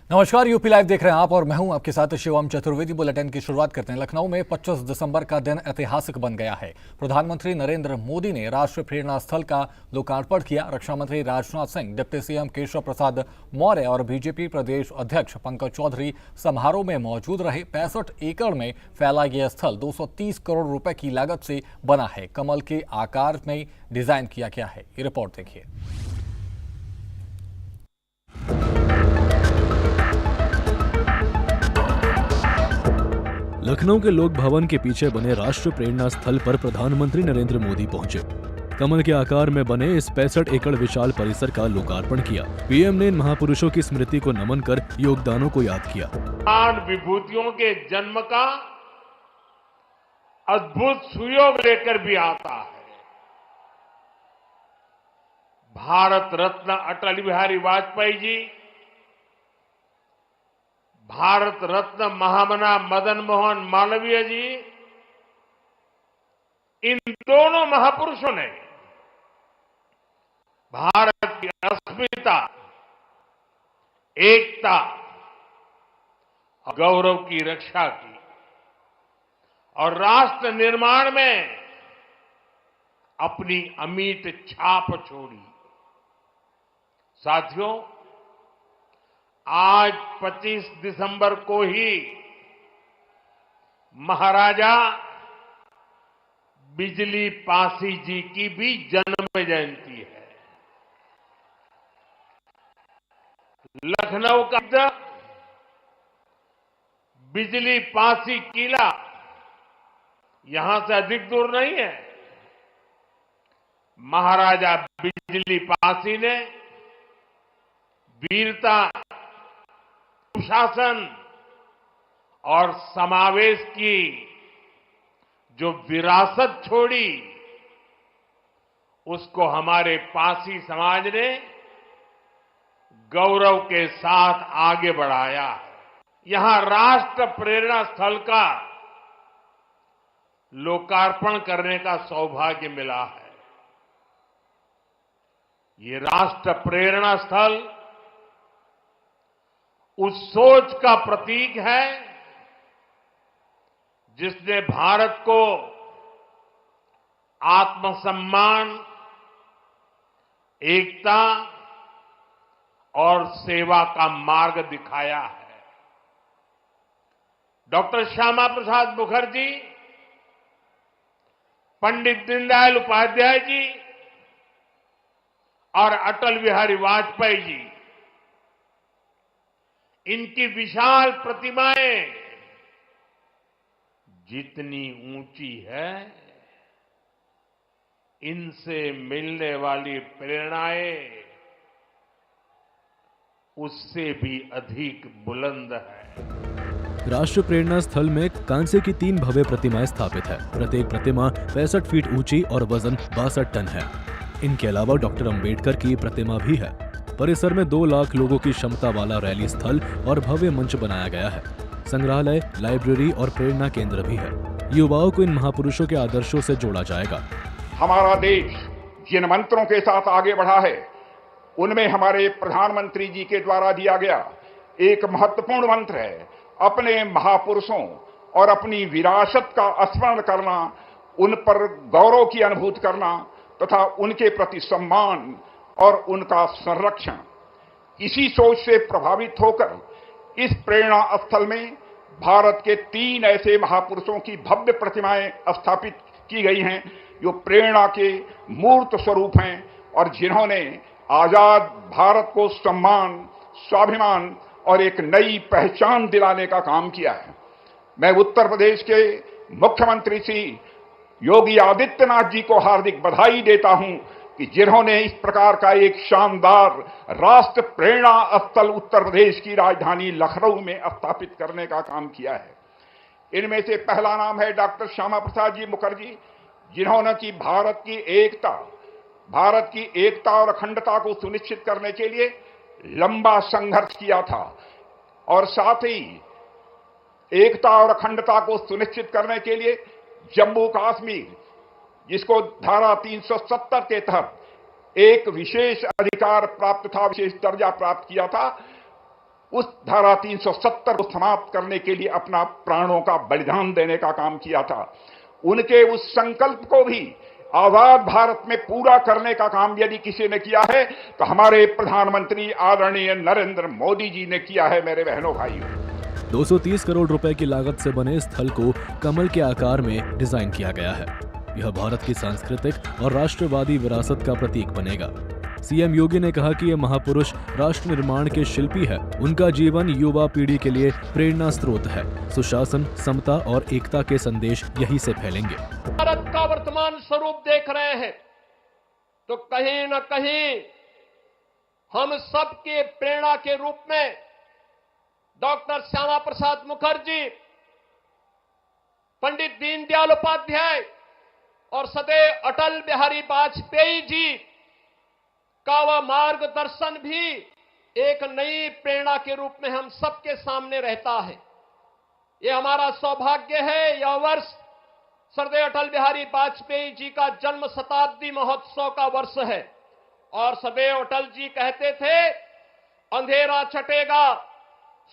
नमस्कार, UP live देख रहे हैं आप और मैं हूं आपके साथ शिवम चतुर्वेदी। बुलेटिन की शुरुआत करते हैं। लखनऊ में 25 दिसंबर का दिन ऐतिहासिक बन गया है। प्रधानमंत्री नरेंद्र मोदी ने राष्ट्रीय प्रेरणा स्थल का लोकार्पण किया। रक्षा मंत्री राजनाथ सिंह, डिप्टी सीएम केशव प्रसाद मौर्य और बीजेपी प्रदेश अध्यक्ष पंकज चौधरी समारोह में मौजूद रहे। 65 एकड़ में फैला यह स्थल 230 करोड़ रुपए की लागत से बना है। कमल के आकार में डिजाइन किया गया है। ये रिपोर्ट देखिए। लखनऊ के लोक भवन के पीछे बने राष्ट्रीय प्रेरणा स्थल पर प्रधानमंत्री नरेंद्र मोदी पहुंचे। कमल के आकार में बने इस 65 एकड़ विशाल परिसर का लोकार्पण किया। पीएम ने इन महापुरुषों की स्मृति को नमन कर योगदानों को याद किया। महान विभूतियों के जन्म का अद्भुत सुयोग लेकर भी आता है। भारत रत्न अटल बिहारी वाजपेयी जी, भारत रत्न महामना मदन मोहन मालवीय जी, इन दोनों महापुरुषों ने भारत की अस्मिता, एकता और गौरव की रक्षा की और राष्ट्र निर्माण में अपनी अमिट छाप छोड़ी। साथियों, आज 25 दिसंबर को ही महाराजा बिजली पासी जी की भी जन्म जयंती है। लखनऊ का बिजली पासी किला यहां से अधिक दूर नहीं है। महाराजा बिजली पासी ने वीरता, शासन और समावेश की जो विरासत छोड़ी, उसको हमारे पासी समाज ने गौरव के साथ आगे बढ़ाया है। यहां राष्ट्र प्रेरणा स्थल का लोकार्पण करने का सौभाग्य मिला है। ये राष्ट्र प्रेरणा स्थल उस सोच का प्रतीक है जिसने भारत को आत्मसम्मान, एकता और सेवा का मार्ग दिखाया है। डॉक्टर श्यामा प्रसाद मुखर्जी, पंडित दीनदयाल उपाध्याय जी और अटल बिहारी वाजपेयी जी, इनकी विशाल प्रतिमाएं जितनी ऊंची है, इनसे मिलने वाली प्रेरणाएं उससे भी अधिक बुलंद है। राष्ट्रीय प्रेरणा स्थल में कांसे की 3 भव्य प्रतिमाएं स्थापित है। प्रत्येक प्रतिमा 65 फीट ऊंची और वजन 62 टन है। इनके अलावा डॉक्टर अंबेडकर की प्रतिमा भी है। परिसर में 2 लाख लोगों की क्षमता वाला रैली स्थल और भव्य मंच बनाया गया है। संग्रहालय, लाइब्रेरी और प्रेरणा केंद्र भी है। युवाओं को इन महापुरुषों के आदर्शों से जोड़ा जाएगा। हमारा देश जिन मंत्रों के साथ आगे बढ़ा है, उनमें हमारे प्रधानमंत्री जी के द्वारा दिया गया एक महत्वपूर्ण मंत्र है, अपने महापुरुषों और अपनी विरासत का स्मरण करना, उन पर गौरव की अनुभूति करना तथा उनके प्रति सम्मान और उनका संरक्षण। इसी सोच से प्रभावित होकर इस प्रेरणा स्थल में भारत के 3 ऐसे महापुरुषों की भव्य प्रतिमाएं स्थापित की गई हैं जो प्रेरणा के मूर्त स्वरूप हैं और जिन्होंने आजाद भारत को सम्मान, स्वाभिमान और एक नई पहचान दिलाने का काम किया है। मैं उत्तर प्रदेश के मुख्यमंत्री श्री योगी आदित्यनाथ जी को हार्दिक बधाई देता हूं कि जिन्होंने इस प्रकार का एक शानदार राष्ट्र प्रेरणा स्थल उत्तर प्रदेश की राजधानी लखनऊ में स्थापित करने का काम किया है। इनमें से पहला नाम है डॉक्टर श्यामा प्रसाद जी मुखर्जी, जिन्होंने की भारत की एकता और अखंडता को सुनिश्चित करने के लिए लंबा संघर्ष किया था और साथ ही एकता और अखंडता को सुनिश्चित करने के लिए जम्मू कश्मीर, जिसको धारा 370 के तहत एक विशेष अधिकार प्राप्त था, विशेष दर्जा प्राप्त किया था, उस धारा 370 को समाप्त करने के लिए अपना प्राणों का बलिदान देने का काम किया था। उनके उस संकल्प को भी आजाद भारत में पूरा करने का काम यदि किसी ने किया है तो हमारे प्रधानमंत्री आदरणीय नरेंद्र मोदी जी ने किया है। मेरे बहनों भाइयों, 230 करोड़ रुपए की लागत से बने स्थल को कमल के आकार में डिजाइन किया गया है। यह भारत की सांस्कृतिक और राष्ट्रवादी विरासत का प्रतीक बनेगा। सीएम योगी ने कहा कि ये महापुरुष राष्ट्र निर्माण के शिल्पी है। उनका जीवन युवा पीढ़ी के लिए प्रेरणा स्रोत है। सुशासन, समता और एकता के संदेश यही से फैलेंगे। भारत का वर्तमान स्वरूप देख रहे हैं तो कहीं न कहीं हम सबके प्रेरणा के रूप में डॉक्टर श्यामा प्रसाद मुखर्जी, पंडित दीनदयाल उपाध्याय और सदैव अटल बिहारी वाजपेयी जी का वह मार्गदर्शन भी एक नई प्रेरणा के रूप में हम सबके सामने रहता है। ये हमारा सौभाग्य है। यह वर्ष सरदेव अटल बिहारी वाजपेयी जी का जन्म शताब्दी महोत्सव का वर्ष है और सदैव अटल जी कहते थे, अंधेरा छटेगा,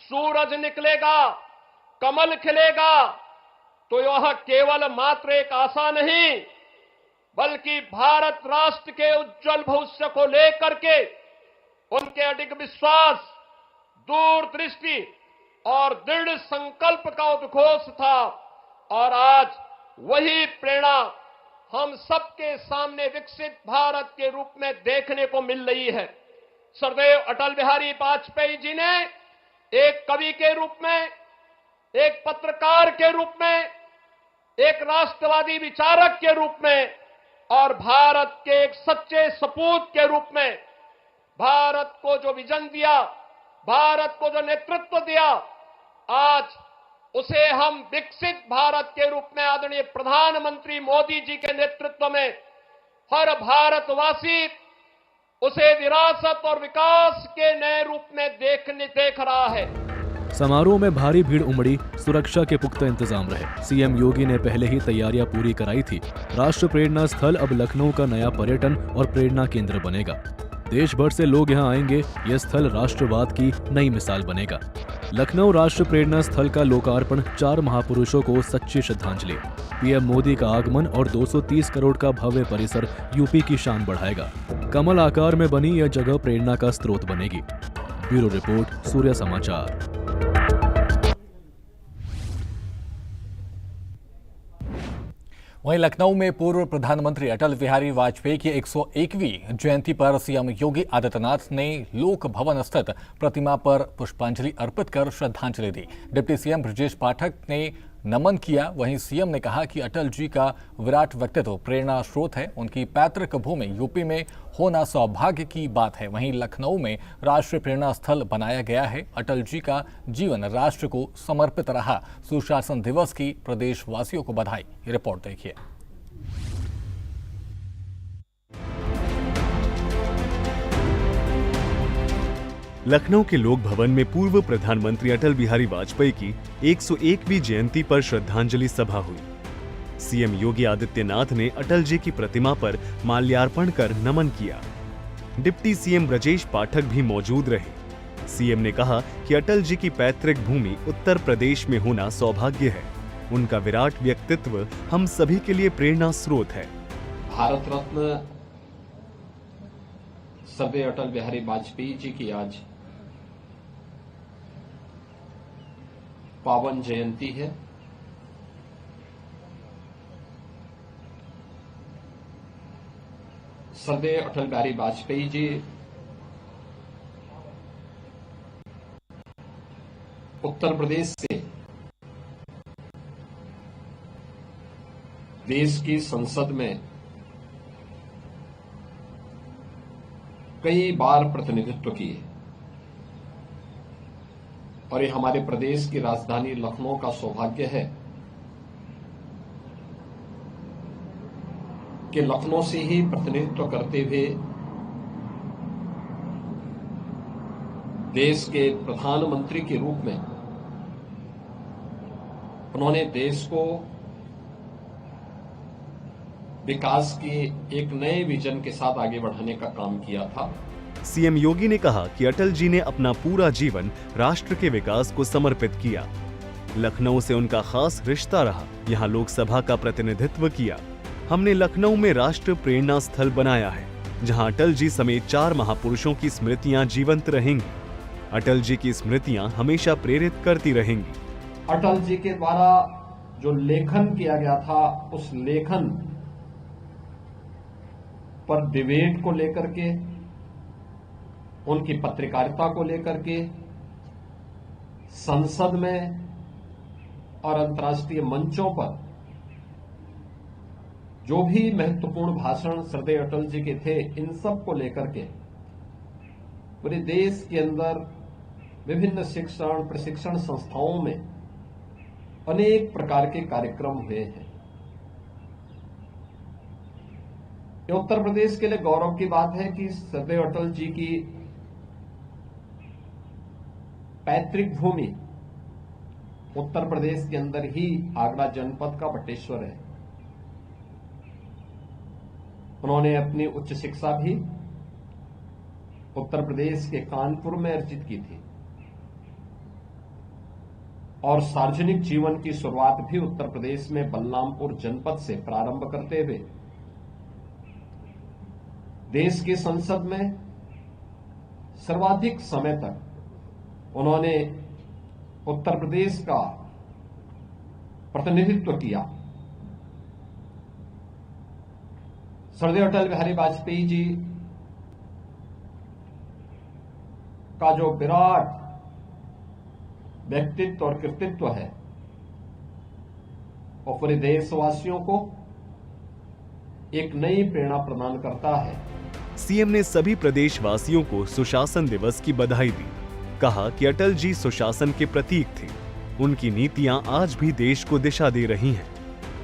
सूरज निकलेगा, कमल खिलेगा। तो यह केवल मात्र एक आशा नहीं बल्कि भारत राष्ट्र के उज्जवल भविष्य को लेकर के उनके अडिग विश्वास, दूरदृष्टि और दृढ़ संकल्प का उद्घोष था। और आज वही प्रेरणा हम सबके सामने विकसित भारत के रूप में देखने को मिल रही है। सरदेव अटल बिहारी वाजपेयी जी ने एक कवि के रूप में, एक पत्रकार के रूप में, एक राष्ट्रवादी विचारक के रूप में और भारत के एक सच्चे सपूत के रूप में भारत को जो विजन दिया, भारत को जो नेतृत्व दिया, आज उसे हम विकसित भारत के रूप में आदरणीय प्रधानमंत्री मोदी जी के नेतृत्व में हर भारतवासी उसे विरासत और विकास के नए रूप में देख रहा है। समारोह में भारी भीड़ उमड़ी, सुरक्षा के पुख्ता इंतजाम रहे। सीएम योगी ने पहले ही तैयारियां पूरी कराई थी। राष्ट्र प्रेरणा स्थल अब लखनऊ का नया पर्यटन और प्रेरणा केंद्र बनेगा। देश भर से लोग यहां आएंगे। यह स्थल राष्ट्रवाद की नई मिसाल बनेगा। लखनऊ राष्ट्र प्रेरणा स्थल का लोकार्पण 4 महापुरुषों को सच्ची श्रद्धांजलि। पीएम मोदी का आगमन और 230 करोड़ का भव्य परिसर यूपी की शान बढ़ाएगा। कमल आकार में बनी यह जगह प्रेरणा का स्रोत बनेगी। ब्यूरो रिपोर्ट, सूर्य समाचार। वहीं लखनऊ में पूर्व प्रधानमंत्री अटल बिहारी वाजपेयी की 101वीं जयंती पर सीएम योगी आदित्यनाथ ने लोक भवन स्थित प्रतिमा पर पुष्पांजलि अर्पित कर श्रद्धांजलि दी। डिप्टी सीएम ब्रजेश पाठक ने नमन किया। वहीं सीएम ने कहा कि अटल जी का विराट व्यक्तित्व प्रेरणा स्रोत है। उनकी पैतृक भूमि यूपी में होना सौभाग्य की बात है। वहीं लखनऊ में राष्ट्रीय प्रेरणा स्थल बनाया गया है। अटल जी का जीवन राष्ट्र को समर्पित रहा। सुशासन दिवस की प्रदेशवासियों को बधाई। रिपोर्ट देखिए। लखनऊ के लोक भवन में पूर्व प्रधानमंत्री अटल बिहारी वाजपेयी की 101वीं जयंती पर श्रद्धांजलि सभा हुई। सीएम योगी आदित्यनाथ ने अटल जी की प्रतिमा पर माल्यार्पण कर नमन किया। डिप्टी सीएम ब्रजेश पाठक भी मौजूद रहे। सीएम ने कहा कि अटल जी की पैतृक भूमि उत्तर प्रदेश में होना सौभाग्य है। उनका विराट व्यक्तित्व हम सभी के लिए प्रेरणा स्रोत है। भारत रत्न सरदेव अटल बिहारी वाजपेयी जी की आज पावन जयंती है। सरदेव अटल बिहारी वाजपेयी जी उत्तर प्रदेश से देश की संसद में कई बार प्रतिनिधित्व किए और ये हमारे प्रदेश की राजधानी लखनऊ का सौभाग्य है कि लखनऊ से ही प्रतिनिधित्व करते हुए देश के प्रधानमंत्री के रूप में उन्होंने देश को विकास के एक नए विजन के साथ आगे बढ़ाने का काम किया था। सीएम योगी ने कहा कि अटल जी ने अपना पूरा जीवन राष्ट्र के विकास को समर्पित किया। लखनऊ से उनका खास रिश्ता रहा, यहाँ लोकसभा का प्रतिनिधित्व किया। हमने लखनऊ में राष्ट्र प्रेरणा स्थल बनाया है, जहां अटल जी समेत 4 महापुरुषों की स्मृतियां जीवंत रहेंगी। अटल जी की स्मृतियां हमेशा प्रेरित करती रहेंगी। अटल जी के द्वारा जो लेखन किया गया था, उस लेखन पर डिबेट को लेकर के, उनकी पत्रकारिता को लेकर के संसद में और अंतर्राष्ट्रीय मंचों पर जो भी महत्वपूर्ण भाषण श्रद्धेय अटल जी के थे, इन सब को लेकर के पूरे देश के अंदर विभिन्न शिक्षण प्रशिक्षण संस्थाओं में अनेक प्रकार के कार्यक्रम हुए हैं। ये उत्तर प्रदेश के लिए गौरव की बात है कि श्रद्धेय अटल जी की पैतृक भूमि उत्तर प्रदेश के अंदर ही आगरा जनपद का बटेश्वर है। उन्होंने अपनी उच्च शिक्षा भी उत्तर प्रदेश के कानपुर में अर्जित की थी और सार्वजनिक जीवन की शुरुआत भी उत्तर प्रदेश में बलरामपुर जनपद से प्रारंभ करते हुए देश की संसद में सर्वाधिक समय तक उन्होंने उत्तर प्रदेश का प्रतिनिधित्व किया। श्रद्धेय अटल बिहारी वाजपेयी जी का जो विराट व्यक्तित्व और कृतित्व है, और पूरे देशवासियों को एक नई प्रेरणा प्रदान करता है। सीएम ने सभी प्रदेशवासियों को सुशासन दिवस की बधाई दी। कहा कि अटल जी सुशासन के प्रतीक थे। उनकी नीतियां आज भी देश को दिशा दे रही हैं।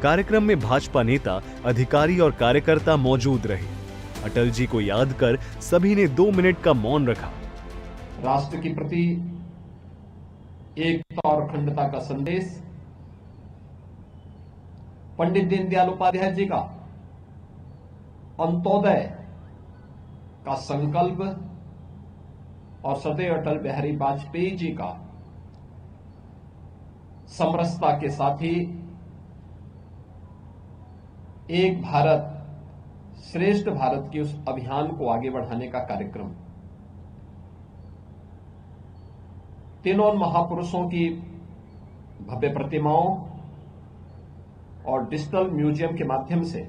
कार्यक्रम में भाजपा नेता, अधिकारी और कार्यकर्ता मौजूद रहे। अटल जी को याद कर सभी ने 2 मिनट का मौन रखा। राष्ट्र के प्रति एकता और अखंडता का संदेश पंडित दीनदयाल उपाध्याय जी का अंत्योदय का संकल्प और श्रद्धेय अटल बिहारी वाजपेयी जी का समरसता के साथ ही एक भारत श्रेष्ठ भारत के उस अभियान को आगे बढ़ाने का कार्यक्रम, तीनों महापुरुषों की भव्य प्रतिमाओं और डिजिटल म्यूजियम के माध्यम से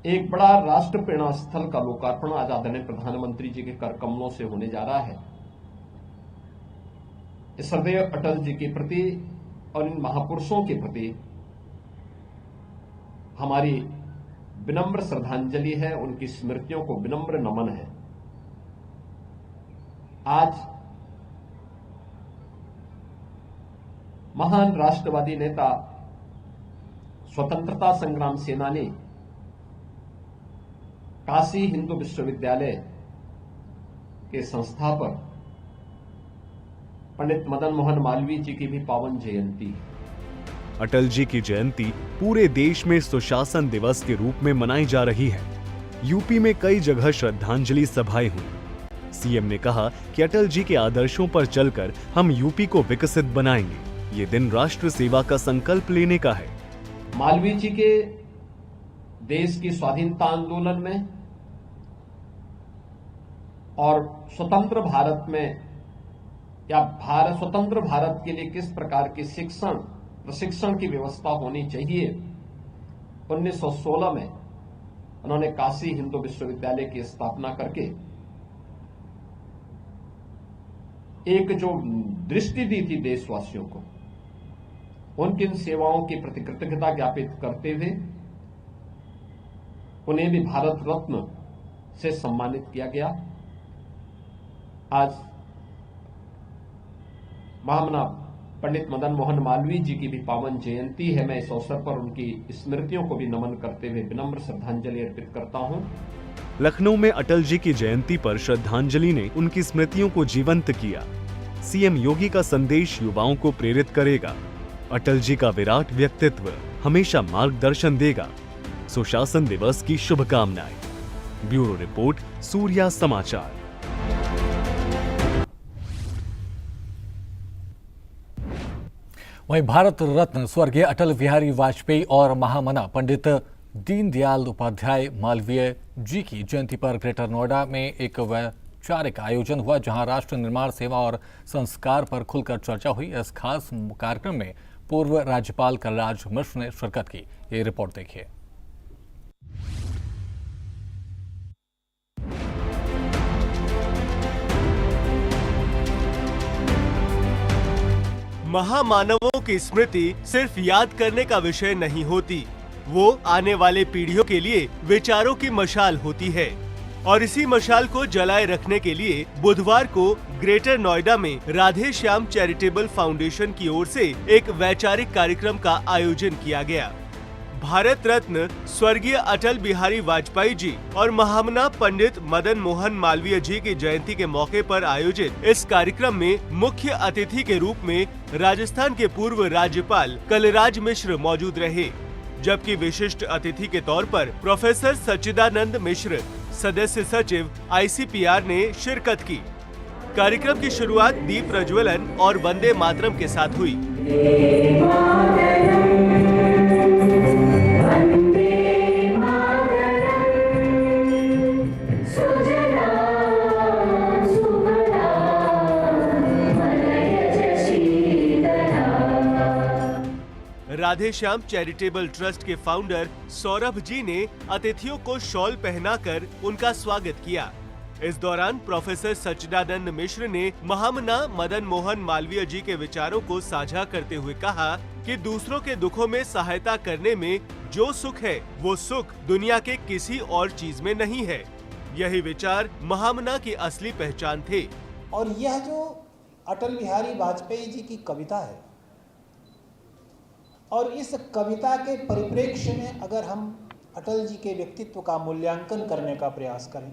एक बड़ा राष्ट्र प्रेरणा स्थल का लोकार्पण आज आदरणीय प्रधानमंत्री जी के कर कमलों से होने जा रहा है। इस श्रद्धेय अटल जी के प्रति और इन महापुरुषों के प्रति हमारी विनम्र श्रद्धांजलि है, उनकी स्मृतियों को विनम्र नमन है। आज महान राष्ट्रवादी नेता, स्वतंत्रता संग्राम सेनानी, काशी हिंदू विश्वविद्यालय के संस्थापक पंडित मदन मोहन मालवीय जी की भी पावन जयंती है। अटल जी की जयंती पूरे देश में सुशासन दिवस के रूप में मनाई जा रही है। यूपी में कई जगह श्रद्धांजलि सभाएं हुई। सीएम ने कहा कि अटल जी के आदर्शों पर चलकर हम यूपी को विकसित बनाएंगे। ये दिन राष्ट्र सेवा का संकल्प लेने का है। मालवीय जी के देश की स्वाधीनता आंदोलन में और स्वतंत्र भारत में या स्वतंत्र भारत के लिए किस प्रकार की शिक्षण प्रशिक्षण की व्यवस्था होनी चाहिए, 1916 में उन्होंने काशी हिंदू विश्वविद्यालय की स्थापना करके एक जो दृष्टि दी थी देशवासियों को, उनकी इन सेवाओं की प्रति कृतज्ञता ज्ञापित करते हुए उन्हें भी भारत रत्न से सम्मानित किया गया। आज महामना पंडित मदन मोहन मालवीय जी की भी पावन जयंती है। मैं इस अवसर पर उनकी स्मृतियों को भी नमन करते हुए विनम्र श्रद्धांजलि अर्पित करता हूं। लखनऊ में अटल जी की जयंती पर श्रद्धांजलि ने उनकी स्मृतियों को जीवंत किया। सीएम योगी का संदेश युवाओं को प्रेरित करेगा। अटल जी का विराट व्यक्तित्व हमेशा मार्गदर्शन देगा। सुशासन दिवस की शुभकामनाएं। ब्यूरो रिपोर्ट, सूर्या समाचार। वहीं भारत रत्न स्वर्गीय अटल बिहारी वाजपेयी और महामना पंडित दीनदयाल उपाध्याय मालवीय जी की जयंती पर ग्रेटर नोएडा में एक वैचारिक आयोजन हुआ, जहां राष्ट्र निर्माण, सेवा और संस्कार पर खुलकर चर्चा हुई। इस खास कार्यक्रम में पूर्व राज्यपाल कलराज मिश्र ने शिरकत की। ये रिपोर्ट देखिए। महामानवों की स्मृति सिर्फ याद करने का विषय नहीं होती, वो आने वाले पीढ़ियों के लिए विचारों की मशाल होती है। और इसी मशाल को जलाए रखने के लिए बुधवार को ग्रेटर नोएडा में राधे श्याम चैरिटेबल फाउंडेशन की ओर से एक वैचारिक कार्यक्रम का आयोजन किया गया। भारत रत्न स्वर्गीय अटल बिहारी वाजपेयी जी और महामना पंडित मदन मोहन मालवीय जी की जयंती के मौके पर आयोजित इस कार्यक्रम में मुख्य अतिथि के रूप में राजस्थान के पूर्व राज्यपाल कलराज मिश्र मौजूद रहे, जबकि विशिष्ट अतिथि के तौर पर प्रोफेसर सच्चिदानंद मिश्र, सदस्य सचिव ICPR ने शिरकत की। कार्यक्रम की शुरुआत दीप प्रज्वलन और वंदे मातरम के साथ हुई। राधे श्याम चैरिटेबल ट्रस्ट के फाउंडर सौरभ जी ने अतिथियों को शॉल पहनाकर उनका स्वागत किया। इस दौरान प्रोफेसर सच्चिदानंद मिश्र ने महामना मदन मोहन मालवीय जी के विचारों को साझा करते हुए कहा कि दूसरों के दुखों में सहायता करने में जो सुख है, वो सुख दुनिया के किसी और चीज में नहीं है। यही विचार महामना की असली पहचान थे। और यह जो अटल बिहारी वाजपेयी जी की कविता है, और इस कविता के परिप्रेक्ष्य में अगर हम अटल जी के व्यक्तित्व का मूल्यांकन करने का प्रयास करें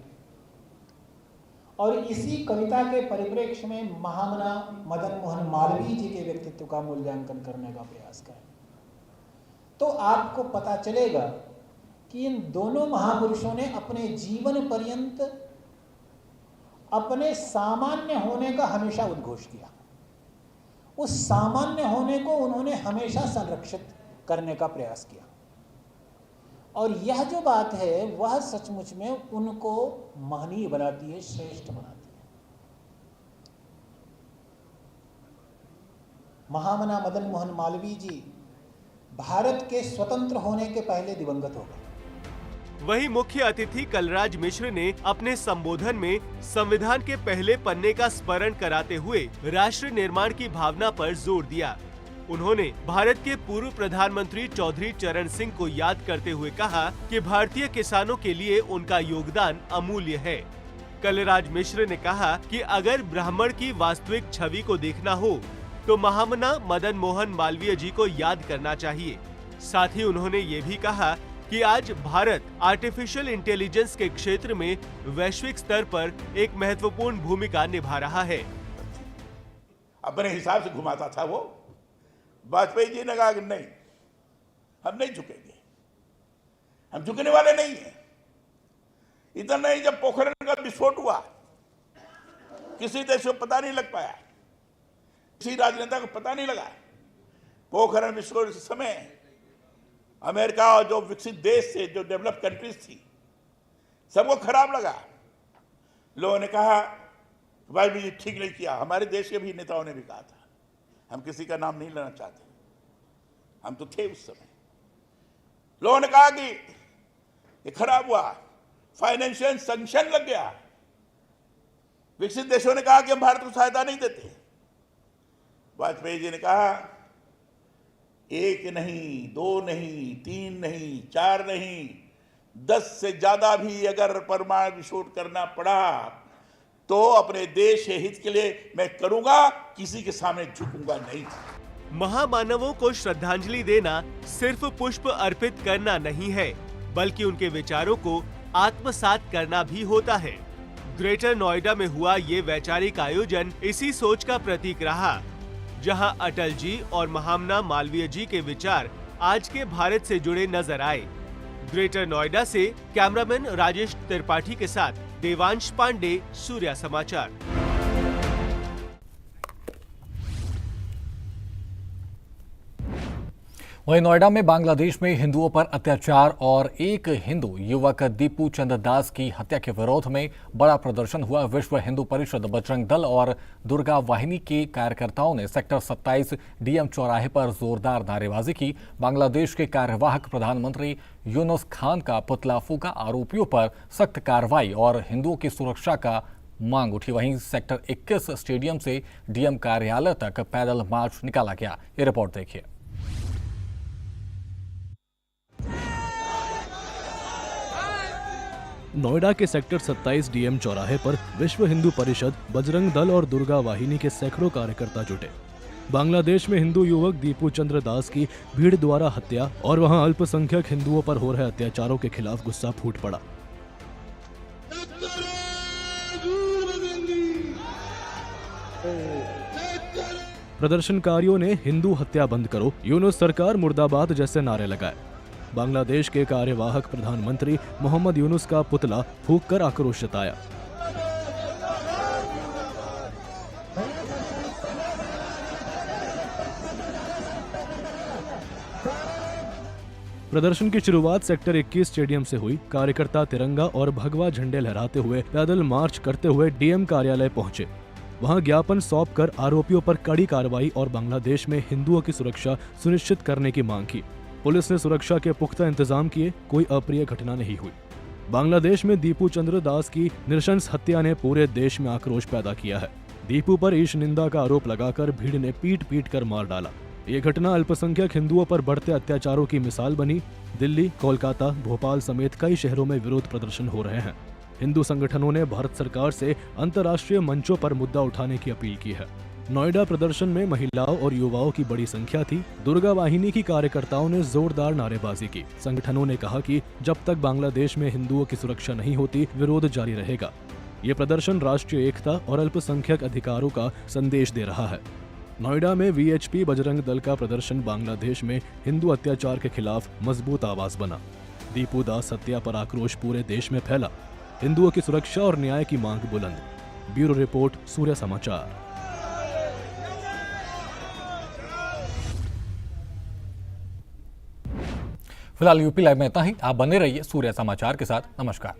और इसी कविता के परिप्रेक्ष्य में महामना मदन मोहन मालवीय जी के व्यक्तित्व का मूल्यांकन करने का प्रयास करें, तो आपको पता चलेगा कि इन दोनों महापुरुषों ने अपने जीवन पर्यंत अपने सामान्य होने का हमेशा उद्घोष किया। उस सामान्य होने को उन्होंने हमेशा संरक्षित करने का प्रयास किया, और यह जो बात है वह सचमुच में उनको महनीय बनाती है, श्रेष्ठ बनाती है। महामना मदन मोहन मालवीय जी भारत के स्वतंत्र होने के पहले दिवंगत हो गए। वहीं मुख्य अतिथि कलराज मिश्र ने अपने संबोधन में संविधान के पहले पन्ने का स्मरण कराते हुए राष्ट्र निर्माण की भावना पर जोर दिया। उन्होंने भारत के पूर्व प्रधानमंत्री चौधरी चरण सिंह को याद करते हुए कहा कि भारतीय किसानों के लिए उनका योगदान अमूल्य है। कलराज मिश्र ने कहा कि अगर ब्राह्मण की वास्तविक छवि को देखना हो तो महामना मदन मोहन मालवीय जी को याद करना चाहिए। साथ ही उन्होंने ये भी कहा कि आज भारत आर्टिफिशियल इंटेलिजेंस के क्षेत्र में वैश्विक स्तर पर एक महत्वपूर्ण भूमिका निभा रहा है। अपने हिसाब से घुमाता था वो। वाजपेयी जी ने कहा कि नहीं, हम नहीं झुकेंगे, हम झुकने वाले नहीं हैं। इतना नहीं, जब पोखरण का विस्फोट हुआ किसी देश को पता नहीं लग पाया, किसी राजनेता को पता नहीं लगा। पोखरण विस्फोट के समय अमेरिका और जो विकसित देश से, जो डेवलप कंट्रीज थी, सबको खराब लगा। लोगों ने कहा वाजपेयी जी ठीक नहीं किया। हमारे देश के भी नेताओं ने भी कहा था, हम किसी का नाम नहीं लेना चाहते, हम तो थे उस समय। लोगों ने कहा कि ये खराब हुआ, फाइनेंशियल सैंक्शन लग गया। विकसित देशों ने कहा कि हम भारत को सहायता नहीं देते। वाजपेयी जी ने कहा एक नहीं, दो नहीं, तीन नहीं, चार नहीं, 10 से ज्यादा भी अगर परमाणु विस्फोट करना पड़ा तो अपने देश के हित के लिए मैं करूंगा, किसी के सामने झुकूंगा नहीं। महामानवों को श्रद्धांजलि देना सिर्फ पुष्प अर्पित करना नहीं है, बल्कि उनके विचारों को आत्मसात करना भी होता है। ग्रेटर नोएडा में हुआ ये वैचारिक आयोजन इसी सोच का प्रतीक रहा, जहां अटल जी और महामना मालवीय जी के विचार आज के भारत से जुड़े नजर आए। ग्रेटर नोएडा से कैमरामैन राजेश त्रिपाठी के साथ देवांश पांडे, सूर्या समाचार। वहीं नोएडा में बांग्लादेश में हिंदुओं पर अत्याचार और एक हिंदू युवक दीपू चंद्र दास की हत्या के विरोध में बड़ा प्रदर्शन हुआ। विश्व हिंदू परिषद, बजरंग दल और दुर्गा वाहिनी के कार्यकर्ताओं ने सेक्टर 27 डीएम चौराहे पर जोरदार नारेबाजी की। बांग्लादेश के कार्यवाहक प्रधानमंत्री यूनुस खान का पुतला फूका। आरोपियों पर सख्त कार्रवाई और हिंदुओं की सुरक्षा का मांग उठी। वहीं सेक्टर 21 स्टेडियम से डीएम कार्यालय तक पैदल मार्च निकाला गया। ये रिपोर्ट देखिए। नोएडा के सेक्टर 27 डीएम चौराहे पर विश्व हिंदू परिषद, बजरंग दल और दुर्गा वाहिनी के सैकड़ों कार्यकर्ता जुटे। बांग्लादेश में हिंदू युवक दीपू चंद्र दास की भीड़ द्वारा हत्या और वहां अल्पसंख्यक हिंदुओं पर हो रहे अत्याचारों के खिलाफ गुस्सा फूट पड़ा। प्रदर्शनकारियों ने हिंदू हत्या बंद करो, यूनुस सरकार मुर्दाबाद जैसे नारे लगाए। बांग्लादेश के कार्यवाहक प्रधानमंत्री मोहम्मद यूनुस का पुतला फूंककर आक्रोश जताया। प्रदर्शन की शुरुआत सेक्टर 21 स्टेडियम से हुई। कार्यकर्ता तिरंगा और भगवा झंडे लहराते हुए पैदल मार्च करते हुए डीएम कार्यालय पहुंचे। वहां ज्ञापन सौंपकर आरोपियों पर कड़ी कार्रवाई और बांग्लादेश में हिंदुओं की सुरक्षा सुनिश्चित करने की मांग की। पुलिस ने सुरक्षा के पुख्ता इंतजाम किए। कोई अप्रिय घटना नहीं हुई। बांग्लादेश में दीपू चंद्र दास की नृशंस हत्या ने पूरे देश में आक्रोश पैदा किया है। दीपू पर ईश निंदा का आरोप लगाकर भीड़ ने पीट पीट कर मार डाला। ये घटना अल्पसंख्यक हिंदुओं पर बढ़ते अत्याचारों की मिसाल बनी। दिल्ली, कोलकाता, भोपाल समेत कई शहरों में विरोध प्रदर्शन हो रहे हैं। हिंदू संगठनों ने भारत सरकार से अंतर्राष्ट्रीय मंचों पर मुद्दा उठाने की अपील की है। नोएडा प्रदर्शन में महिलाओं और युवाओं की बड़ी संख्या थी। दुर्गा वाहिनी की कार्यकर्ताओं ने जोरदार नारेबाजी की। संगठनों ने कहा कि जब तक बांग्लादेश में हिंदुओं की सुरक्षा नहीं होती, विरोध जारी रहेगा। ये प्रदर्शन राष्ट्रीय एकता और अल्पसंख्यक अधिकारों का संदेश दे रहा है। नोएडा में वीएचपी बजरंग दल का प्रदर्शन बांग्लादेश में हिंदू अत्याचार के खिलाफ मजबूत आवाज बना। दीपू दास हत्या पर आक्रोश पूरे देश में फैला। हिंदुओं की सुरक्षा और न्याय की मांग बुलंद। ब्यूरो रिपोर्ट, सूर्य समाचार। फिलहाल यूपी लाइव में इतना ही। आप बने रहिए सूर्य समाचार के साथ। नमस्कार।